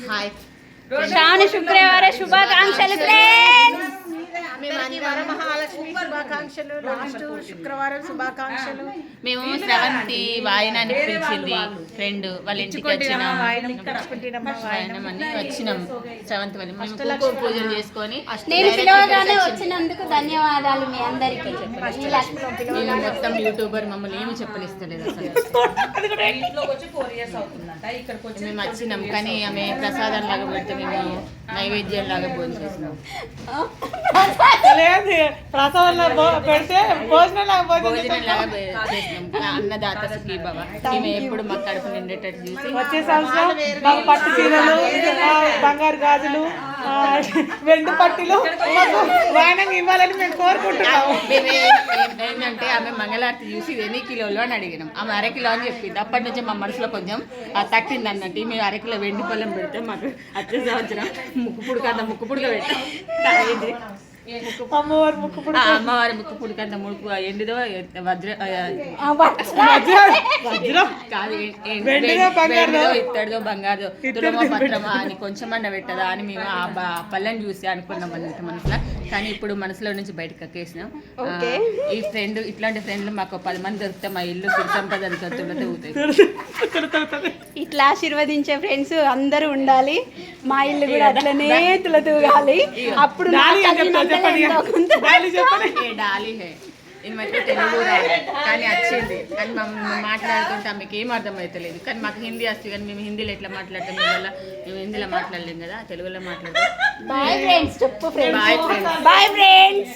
Hi శ్రావణ శుక్రవార శుభాకాంక్షలు friends. Varamahalakshmi శుభాకాంక్షలు, శుక్రవారం శుభాకాంక్షలు. మేము శ్రవంతి వాయనాన్ని పిలిచింది ఫ్రెండ్ వాళ్ళ ఇంటికి వచ్చినాం వచ్చినాం శ్రవంతి వాళ్ళు మేము కుంకుమ పూజలు చేసుకొని నేను పిలవగానే వచ్చినందుకు ధన్యవాదాలు మీ అందరికి. నేను మొత్తం యూట్యూబర్ మమ్మల్ని ఏమి చెప్పనిస్తలేదు అసలు. మేము వచ్చినాం కానీ ఆమె ప్రసాదం లాగా పెడితే మేము నైవేద్యం లాగా భోజనం చేసినాం. భోజనం లాగా చేసినాం. అన్నదాత సుఖీ భవ. మేము ఎప్పుడు మా కడుపు నిండేటట్టు చూసి వచ్చే సంవత్సరం మాకు పట్టు చీరలు, బంగారు గాజులు, వెండి పట్టిలు వాయనంగా ఇవ్వాలని మేము కోరుకుంటున్నాము. మేము ఏంటంటే ఆమె మంగళారతి చూసి ఇది ఎన్ని కిలోలు అని అడిగినాం. ఆమె అరకిలో అని చెప్పింది. అప్పటి నుంచి మా మనసులో కొంచెం తట్టింది అన్నట్టు. మేము అరకిలో వెండి పొలం పెడితే మాకు వచ్చే సంవత్సరం ముక్కు పుడక పెట్టాం. అమ్మవారి ముక్కు అమ్మవారి ముక్కు పుడికంత ముడుకు ఎండిదో కాదు ఇత్తడిదో బంగారుదో తులమో పత్రమా అని కొంచెం అన్న పెట్టదా అని మేము ఆ పళ్ళని చూసి అనుకున్నాం అన్నట్టు మనసులో. కానీ ఇప్పుడు మనసులో నుంచి బయటకు ఎక్కేసినాం. ఈ ఫ్రెండ్ ఇట్లాంటి ఫ్రెండ్లు మాకు 10 మంది దొరికితే మా ఇల్లు సంపదలతో తులతూగుతాయి. ఇట్లా ఆశీర్వదించే ఫ్రెండ్స్ అందరూ ఉండాలి. మా ఇల్లు కూడా అట్లనే తులతూగాలి. అప్పుడు డాలీ హే ఇన్మైతే తెలుగు రాదు కానీ వచ్చింది. కానీ మమ్మల్ని మాట్లాడుతుంటే ఆమెకి ఏం అర్థమవుతలేదు. కానీ మాకు హిందీ వస్తుంది. కానీ మేము హిందీలో ఎట్లా మాట్లాడతాం? మేము హిందీలో మాట్లాడలేం కదా, తెలుగులో మాట్లాడతాం. బాయ్ ఫ్రెండ్స్ చెప్పు friends. Bye friends. Bye friends.